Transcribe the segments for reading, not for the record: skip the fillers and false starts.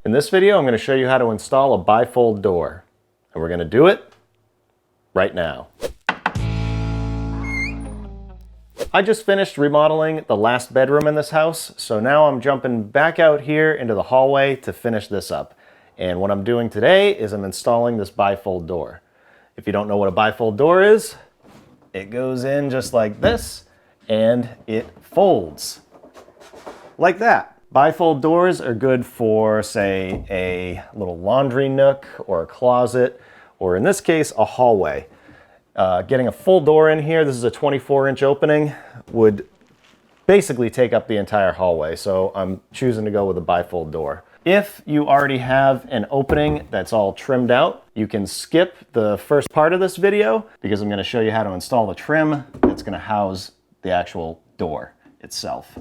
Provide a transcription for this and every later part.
In this video, I'm going to show you how to install a bifold door, and we're going to do it right now. I just finished remodeling the last bedroom in this house, so now I'm jumping back out here into the hallway to finish this up. And what I'm doing today is I'm installing this bifold door. If you don't know what a bifold door is, it goes in just like this, and it folds like that. Bifold doors are good for, say, a little laundry nook or a closet, or in this case, a hallway. Getting a full door in here, this is a 24-inch opening, would basically take up the entire hallway, so I'm choosing to go with a bifold door. If you already have an opening that's all trimmed out, you can skip the first part of this video because I'm going to show you how to install the trim that's going to house the actual door itself.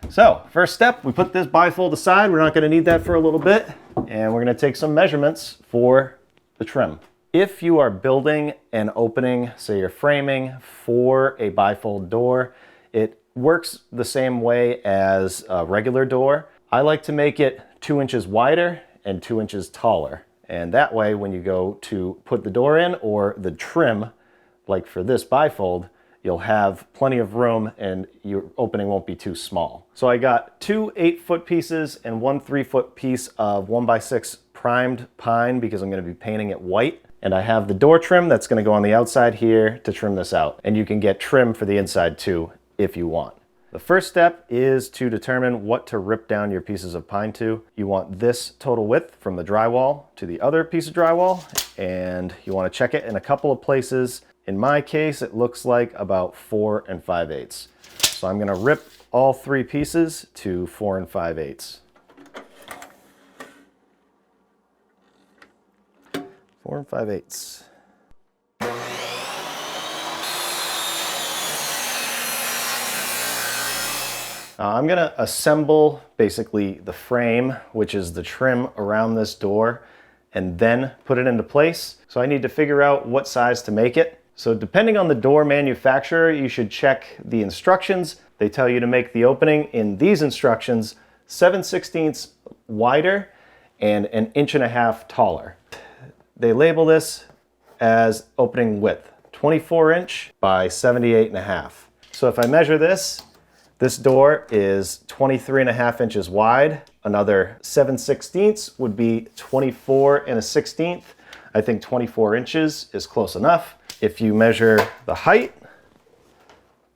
So, first step, we put this bifold aside. We're not going to need that for a little bit, and we're going to take some measurements for the trim. If you are building an opening, say you're framing for a bifold door, it works the same way as a regular door. I like to make it 2 inches wider and 2 inches taller, and that way when you go to put the door in or the trim, like for this bifold, you'll have plenty of room and your opening won't be too small. So I got 2 8-foot pieces and 1 3-foot piece of 1x6 primed pine because I'm going to be painting it white. And I have the door trim that's going to go on the outside here to trim this out. And you can get trim for the inside too if you want. The first step is to determine what to rip down your pieces of pine to. You want this total width from the drywall to the other piece of drywall, and you want to check it in a couple of places. In my case, it looks like about 4 5/8. So I'm going to rip all 3 pieces to 4 5/8. 4 5/8. I'm going to assemble basically the frame, which is the trim around this door, and then put it into place. So I need to figure out what size to make it. So depending on the door manufacturer, you should check the instructions. They tell you to make the opening in these instructions 7/16 wider and 1.5 inches taller. They label this as opening width, 24-inch by 78.5. So if I measure this, this door is 23.5 inches wide. Another 7/16 would be 24 1/16. I think 24 inches is close enough. If you measure the height,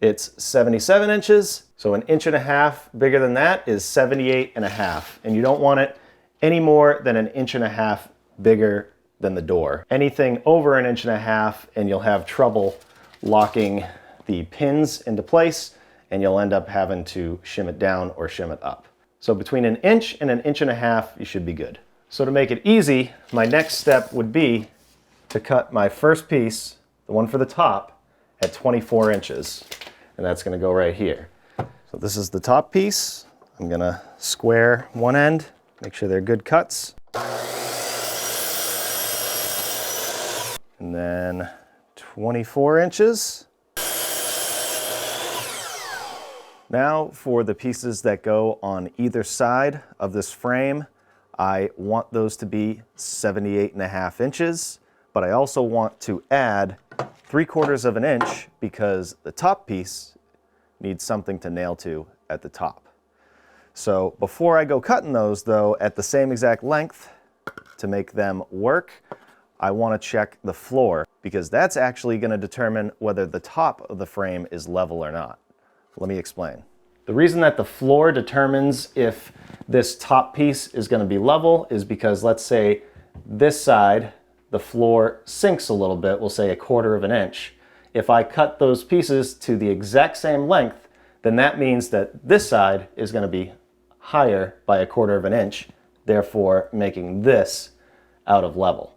it's 77 inches. So 1.5 inches bigger than that is 78.5. And you don't want it any more than 1.5 inches bigger than the door. Anything over 1.5 inches and you'll have trouble locking the pins into place, and you'll end up having to shim it down or shim it up. So between 1 inch and 1.5 inches, you should be good. So to make it easy, my next step would be to cut my first piece, the one for the top, at 24 inches. And that's going to go right here. So this is the top piece. I'm going to square one end, make sure they're good cuts. And then 24 inches. Now for the pieces that go on either side of this frame, I want those to be 78.5 inches, but I also want to add 3/4 of an inch because the top piece needs something to nail to at the top. So before I go cutting those though, at the same exact length to make them work, I want to check the floor because that's actually going to determine whether the top of the frame is level or not. Let me explain. The reason that the floor determines if this top piece is going to be level is because, let's say this side, the floor sinks a little bit, we'll say 1/4 inch. If I cut those pieces to the exact same length, then that means that this side is going to be higher by 1/4 inch, therefore making this out of level.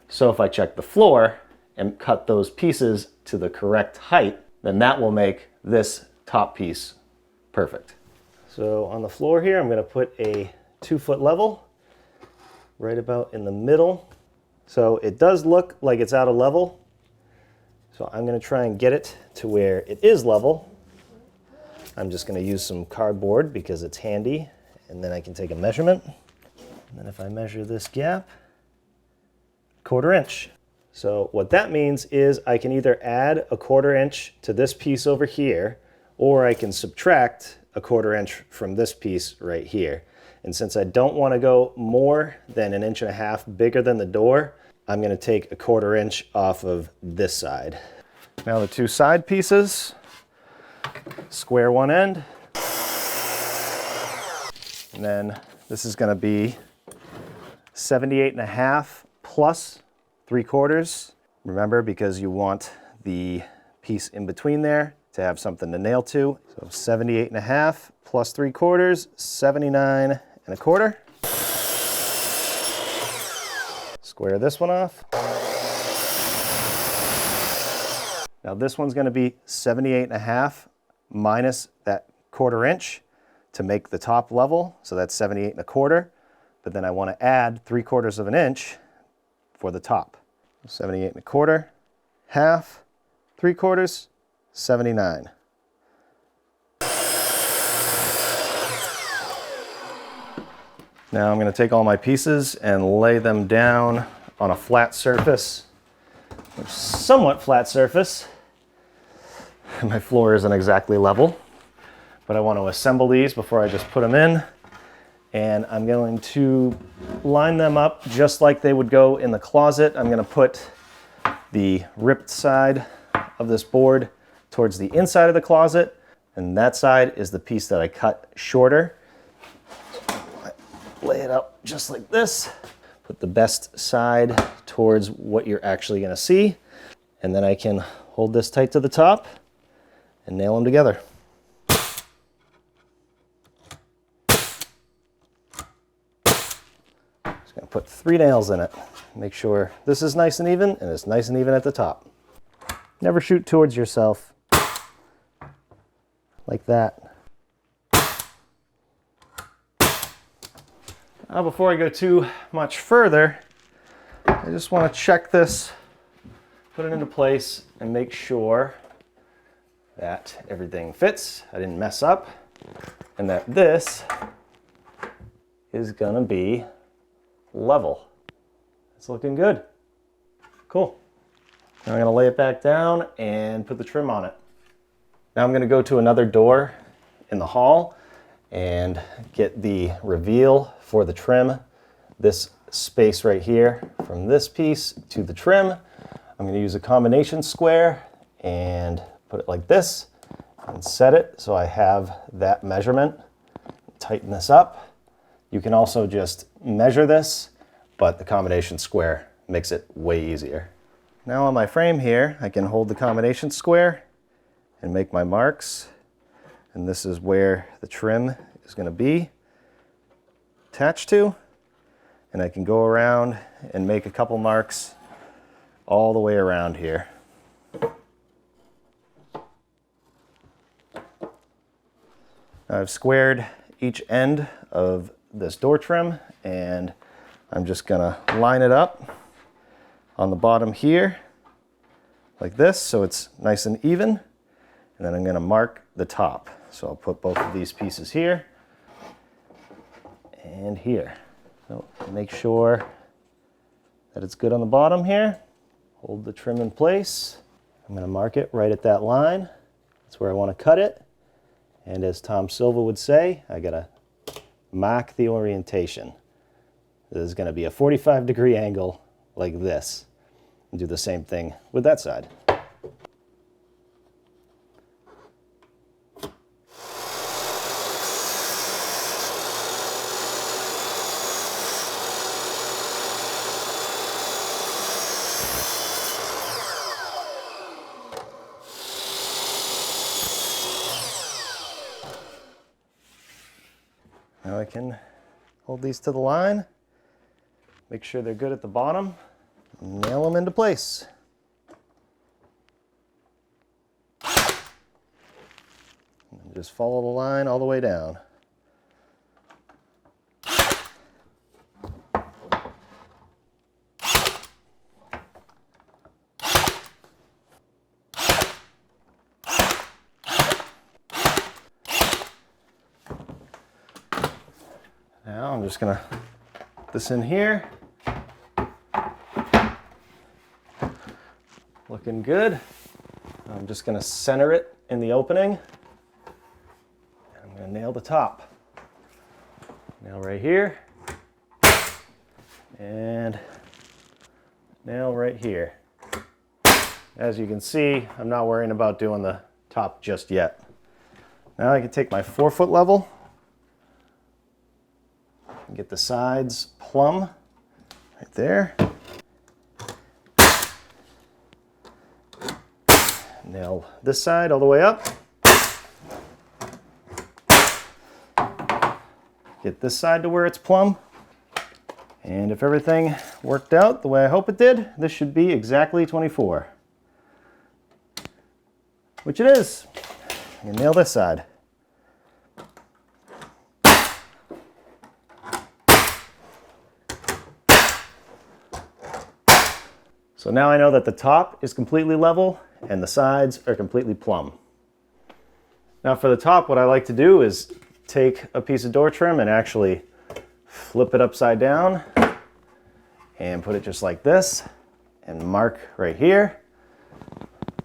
So if I check the floor and cut those pieces to the correct height, then that will make this top piece perfect. So on the floor here, I'm going to put a 2-foot level right about in the middle. So it does look like it's out of level. So I'm going to try and get it to where it is level. I'm just going to use some cardboard because it's handy, and then I can take a measurement. And then if I measure this gap, 1/4 inch. So what that means is I can either add a 1/4 inch to this piece over here, or I can subtract a 1/4 inch from this piece right here. And since I don't want to go more than 1.5 inches bigger than the door, I'm going to take a 1/4 inch off of this side. Now the two side pieces, square one end, and then this is going to be 78.5 plus 3/4. Remember, because you want the piece in between there to have something to nail to. So 78.5 plus 3/4, 79.25. Square this one off. Now this one's going to be 78.5 minus that 1/4 inch to make the top level. So that's 78.25. But then I want to add 3/4 of an inch for the top. 78.25, half, 3/4, 79. Now I'm going to take all my pieces and lay them down on a flat surface, or somewhat flat surface. My floor isn't exactly level, but I want to assemble these before I just put them in. And I'm going to line them up just like they would go in the closet. I'm going to put the ripped side of this board towards the inside of the closet, and that side is the piece that I cut shorter. Lay it out just like this. Put the best side towards what you're actually going to see, and then I can hold this tight to the top and nail them together. Just going to put 3 nails in it. Make sure this is nice and even, and it's nice and even at the top. Never shoot towards yourself like that. Now, before I go too much further, I just want to check this, put it into place, and make sure that everything fits, I didn't mess up, and that this is gonna be level. It's looking good. Cool. Now I'm gonna lay it back down and put the trim on it. Now I'm gonna go to another door in the hall and get the reveal for the trim. This space right here, from this piece to the trim, I'm going to use a combination square and put it like this and set it so I have that measurement. Tighten this up. You can also just measure this, but the combination square makes it way easier. Now on my frame here, I can hold the combination square and make my marks. And this is where the trim is going to be attached to. And I can go around and make a couple marks all the way around here. Now I've squared each end of this door trim, and I'm just going to line it up on the bottom here like this so it's nice and even. And then I'm going to mark the top. So I'll put both of these pieces here and here. So make sure that it's good on the bottom here. Hold the trim in place. I'm going to mark it right at that line. That's where I want to cut it. And as Tom Silva would say, I got to mark the orientation. This is going to be a 45-degree angle like this. And do the same thing with that side. Now I can hold these to the line, make sure they're good at the bottom, and nail them into place. And just follow the line all the way down. Now I'm just going to Put this in here. Looking good. I'm just going to center it in the opening. I'm going to nail the top. Nail right here. And nail right here. As you can see, I'm not worrying about doing the top just yet. Now I can take my 4-foot level and get the sides plumb right there. Nail this side all the way up. Get this side to where it's plumb. And if everything worked out the way I hope it did, this should be exactly 24. Which it is. You nail this side. So now I know that the top is completely level and the sides are completely plumb. Now for the top, what I like to do is take a piece of door trim and actually flip it upside down and put it just like this and mark right here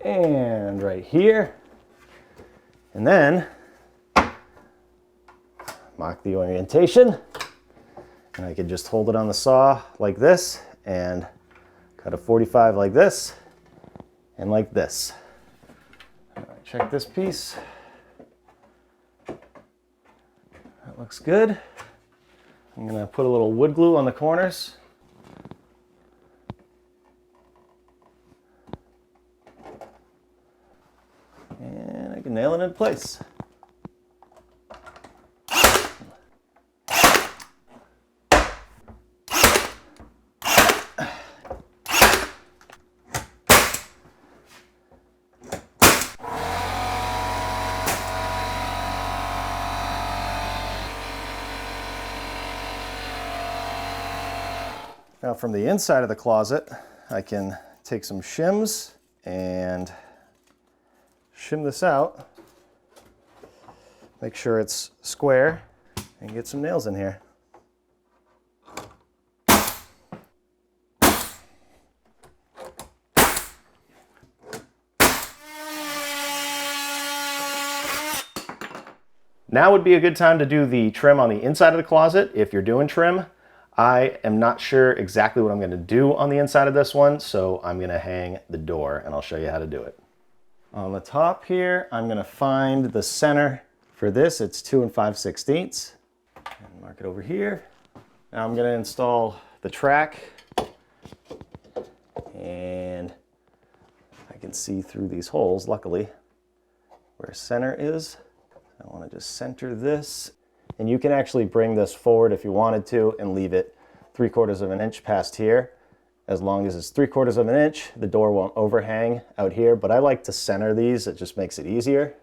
and right here, and then mark the orientation, and I could just hold it on the saw like this and cut a 45 like this and like this. All right, check this piece. That looks good. I'm gonna put a little wood glue on the corners. And I can nail it in place. Now from the inside of the closet, I can take some shims and shim this out, make sure it's square, and get some nails in here. Now would be a good time to do the trim on the inside of the closet if you're doing trim. I am not sure exactly what I'm going to do on the inside of this one, so I'm going to hang the door and I'll show you how to do it. On the top here, I'm going to find the center for this. It's 2 5/16. And mark it over here. Now I'm going to install the track, and I can see through these holes, luckily, where center is. I want to just center this. And you can actually bring this forward if you wanted to and leave it 3/4 of an inch past here. As long as it's 3/4 of an inch, the door won't overhang out here, but I like to center these. It just makes it easier.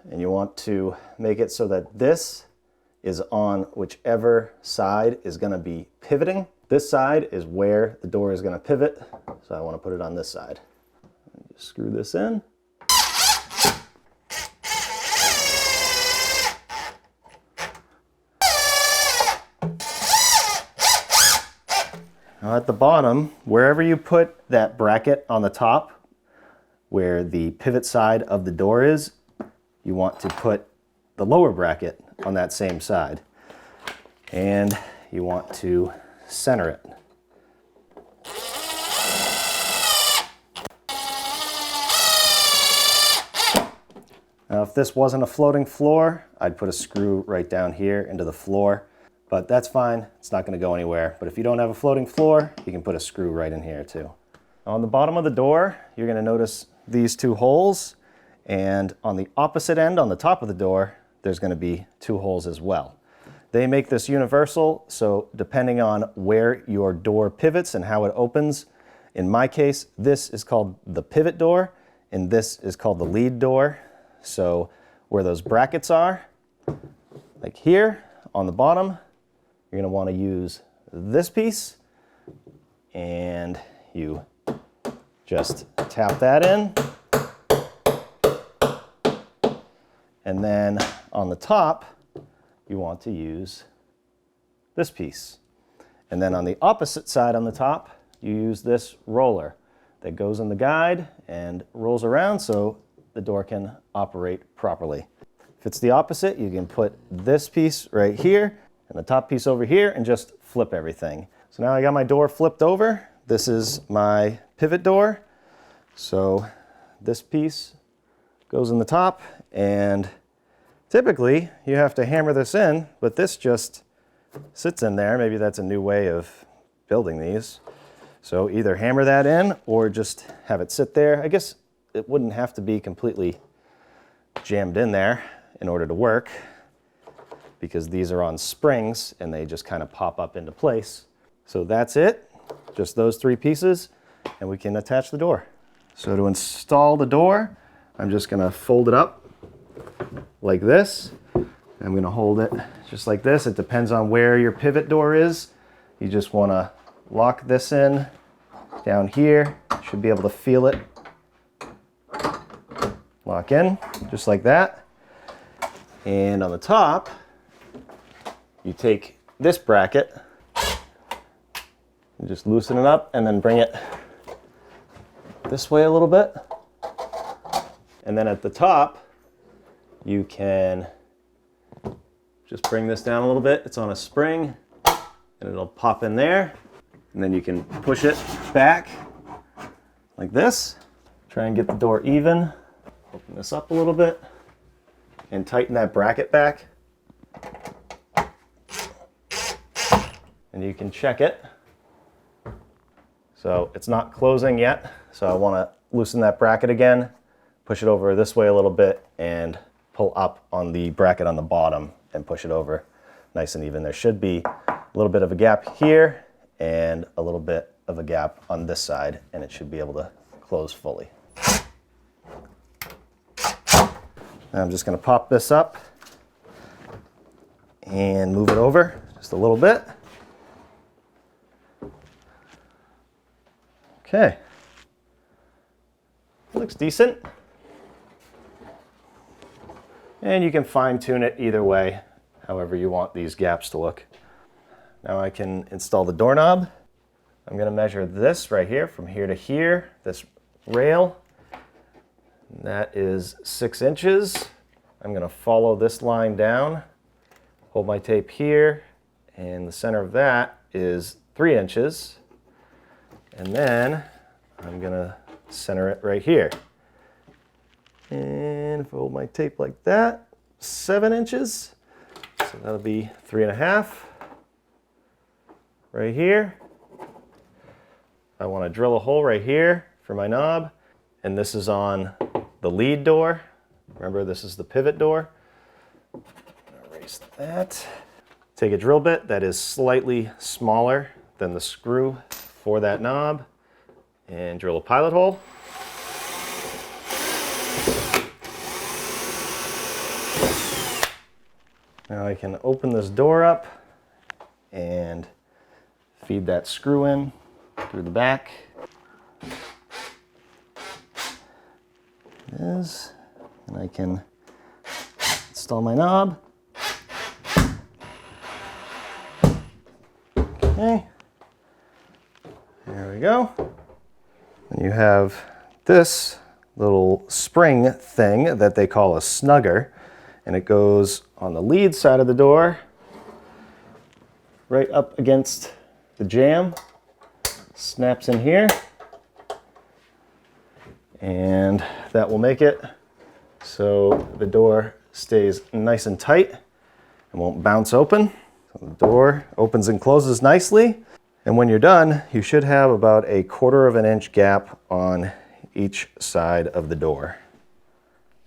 And you want to make it so that this is on whichever side is going to be pivoting. This side is where the door is going to pivot, so I want to put it on this side. Just screw this in. Now at the bottom, wherever you put that bracket on the top, where the pivot side of the door is, you want to put the lower bracket on that same side. And you want to center it. Now if this wasn't a floating floor, I'd put a screw right down here into the floor. But that's fine, it's not going to go anywhere. But if you don't have a floating floor, you can put a screw right in here too. On the bottom of the door, you're going to notice these 2 holes. And on the opposite end, on the top of the door, there's going to be 2 holes as well. They make this universal, so depending on where your door pivots and how it opens, in my case, this is called the pivot door, and this is called the lead door. So where those brackets are, like here on the bottom, you're going to want to use this piece, and you just tap that in. And then on the top, you want to use this piece. And then on the opposite side on the top, you use this roller that goes in the guide and rolls around so the door can operate properly. If it's the opposite, you can put this piece right here and the top piece over here and just flip everything. So now I got my door flipped over. This is my pivot door. So this piece goes in the top, and typically you have to hammer this in, but this just sits in there. Maybe that's a new way of building these. So either hammer that in or just have it sit there. I guess it wouldn't have to be completely jammed in there in order to work, because these are on springs and they just kind of pop up into place. So that's it, just those three pieces, and we can attach the door. So to install the door, I'm just gonna fold it up like this. I'm gonna hold it just like this. It depends on where your pivot door is. You just wanna lock this in down here. Should be able to feel it lock in, just like that. And on the top, you take this bracket and just loosen it up and then bring it this way a little bit. And then at the top, you can just bring this down a little bit. It's on a spring and it'll pop in there. And then you can push it back like this. Try and get the door even. Open this up a little bit and tighten that bracket back. And you can check it. So it's not closing yet. So I want to loosen that bracket again, push it over this way a little bit, and pull up on the bracket on the bottom and push it over nice and even. There should be a little bit of a gap here and a little bit of a gap on this side, and it should be able to close fully. Now I'm just going to pop this up and move it over just a little bit. Okay, looks decent. And you can fine tune it either way, however you want these gaps to look. Now I can install the doorknob. I'm going to measure this right here from here to here, this rail. That is 6 inches. I'm going to follow this line down, hold my tape here, and the center of that is 3 inches. And then I'm going to center it right here. And if I hold my tape like that, 7 inches. So that'll be 3.5 right here. I want to drill a hole right here for my knob. And this is on the lead door. Remember, this is the pivot door. Erase that. Take a drill bit that is slightly smaller than the screw for that knob and drill a pilot hole. Now I can open this door up and feed that screw in through the back. It is. And I can install my knob. Okay. There we go. And you have this little spring thing that they call a snugger, and it goes on the lead side of the door, right up against the jamb, snaps in here, and that will make it so the door stays nice and tight and won't bounce open. So the door opens and closes nicely. And when you're done, you should have about a 1/4 inch gap on each side of the door.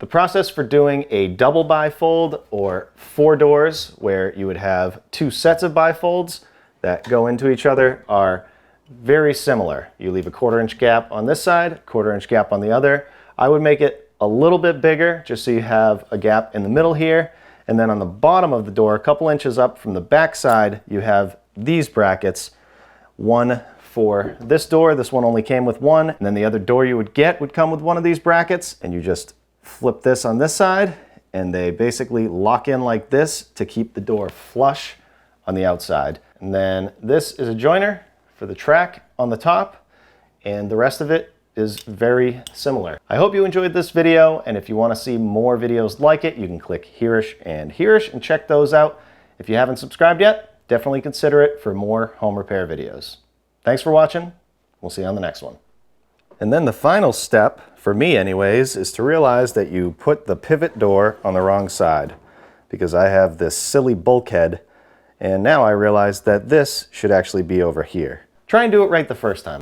The process for doing a double bifold or 4 doors where you would have 2 sets of bifolds that go into each other are very similar. You leave a 1/4 inch gap on this side, 1/4 inch gap on the other. I would make it a little bit bigger just so you have a gap in the middle here. And then on the bottom of the door, a couple inches up from the back side, you have these brackets. One for this door, this one only came with one, and then the other door you would get would come with one of these brackets, and you just flip this on this side, and they basically lock in like this to keep the door flush on the outside. And then this is a joiner for the track on the top, and the rest of it is very similar. I hope you enjoyed this video, and if you want to see more videos like it, you can click hereish and check those out. If you haven't subscribed yet, definitely consider it for more home repair videos. Thanks for watching. We'll see you on the next one. And then the final step, for me anyways, is to realize that you put the pivot door on the wrong side, because I have this silly bulkhead, and now I realize that this should actually be over here. Try and do it right the first time.